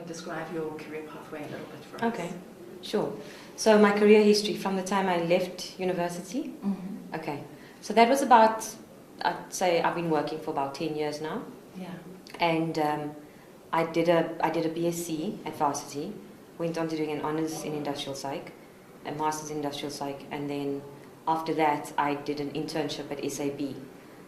describe your career pathway a little bit for us? Okay, sure. So my career history from the time I left university. Mm-hmm. Okay, so that was about, I'd say I've been working for about 10 years now. Yeah. And I did a BSc at varsity, went on to doing an honours in industrial psych, a master's in industrial psych, and then after that I did an internship at SAB.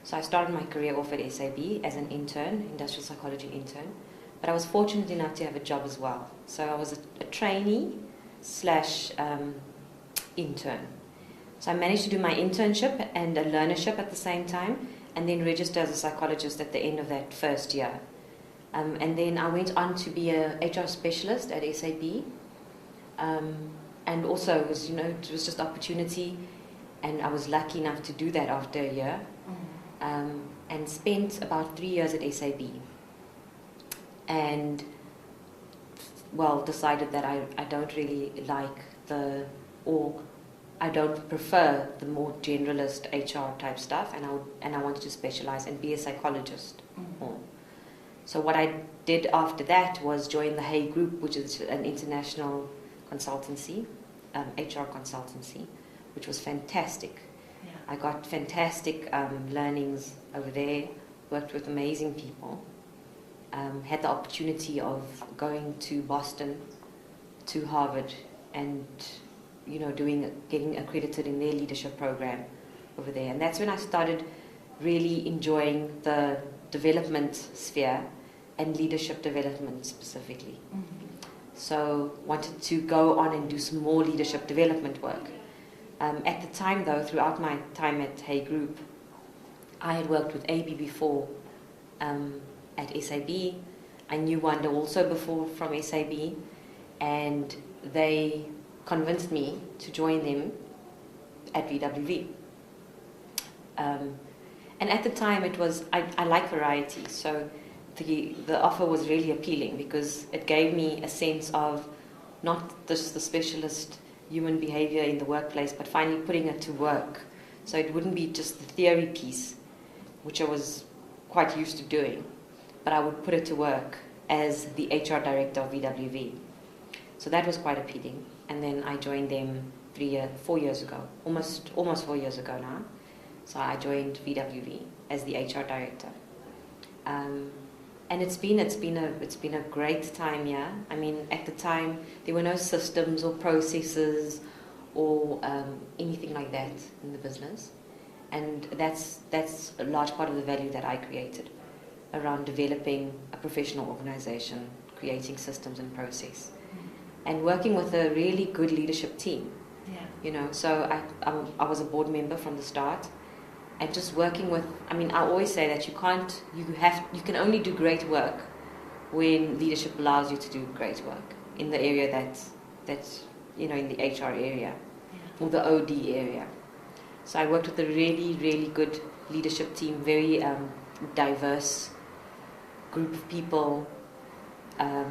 So I started my career off at SAB as an intern, industrial psychology intern, but I was fortunate enough to have a job as well. So I was a trainee slash intern. So I managed to do my internship and a learnership at the same time, and then register as a psychologist at the end of that first year. And then I went on to be a HR specialist at SAB. And also, it was just opportunity, and I was lucky enough to do that after a year. Mm-hmm. And spent about 3 years at SAB. And, well, decided that I don't really like I don't prefer the more generalist HR type stuff, and I wanted to specialize and be a psychologist more. So what I did after that was join the Hay Group, which is an international consultancy, HR consultancy, which was fantastic. Yeah. I got fantastic learnings over there, worked with amazing people, had the opportunity of going to Boston, to Harvard, and getting accredited in their leadership program over there. And that's when I started really enjoying the development sphere and leadership development specifically. Mm-hmm. So wanted to go on and do some more leadership development work. At the time though, throughout my time at Hay Group, I had worked with AB before at SAB. I knew Wanda also before from SAB, and they convinced me to join them at VWV. And at the time it was, I like variety, so the offer was really appealing because it gave me a sense of not just the specialist human behavior in the workplace, but finally putting it to work. So it wouldn't be just the theory piece, which I was quite used to doing, but I would put it to work as the HR director of VWV. So that was quite appealing. And then I joined them 4 years ago, almost 4 years ago now. So I joined VWV as the HR director. And it's been a great time, yeah. I mean, at the time there were no systems or processes or anything like that in the business, and that's a large part of the value that I created around developing a professional organization, creating systems and process, and working with a really good leadership team. Yeah. So I was a board member from the start. And just working with, I always say that you can only do great work when leadership allows you to do great work in the area that's in the HR area, or the OD area. So I worked with a really, really good leadership team, very diverse group of people. There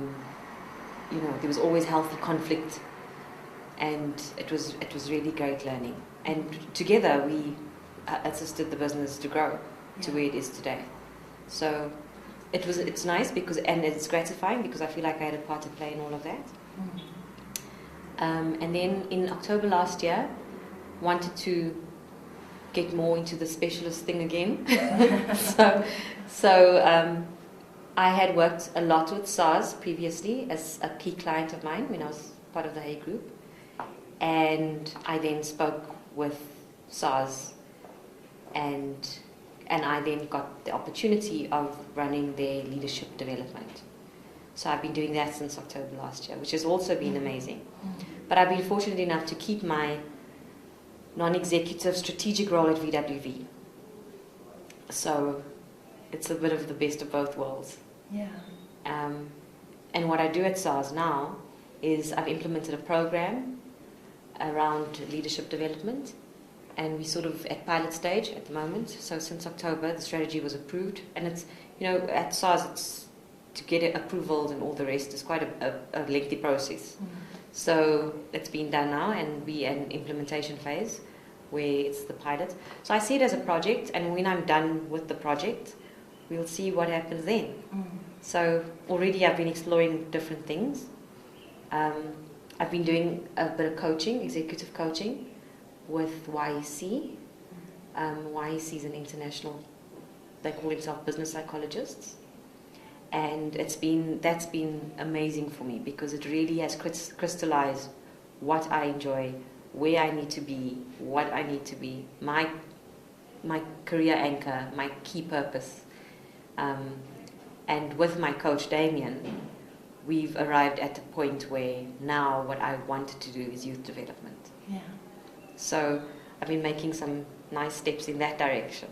was always healthy conflict, and it was really great learning. And together we assisted the business to grow to where it is today. So it's nice and it's gratifying because I feel like I had a part to play in all of that. And then in October last year, wanted to get more into the specialist thing again. So I had worked a lot with SARS previously as a key client of mine when I was part of the Hay Group, and I then spoke with SARS. And I then got the opportunity of running their leadership development. So I've been doing that since October last year, which has also been amazing. But I've been fortunate enough to keep my non-executive strategic role at VWV. So it's a bit of the best of both worlds. Yeah. And what I do at SARS now is I've implemented a program around leadership development. And we're sort of at pilot stage at the moment. So since October, the strategy was approved. And it's, at SARS, it's to get it approvals and all the rest is quite a lengthy process. So it's been done now, and we're in implementation phase where it's the pilot. So I see it as a project, and when I'm done with the project, we'll see what happens then. So already I've been exploring different things. I've been doing a bit of coaching, executive coaching, with YEC. YEC is an international, they call themselves business psychologists. And that's been amazing for me because it really has crystallized what I enjoy, where I need to be, what I need to be, my career anchor, my key purpose. And with my coach Damien, we've arrived at a point where now what I wanted to do is youth development. Yeah. So I've been making some nice steps in that direction.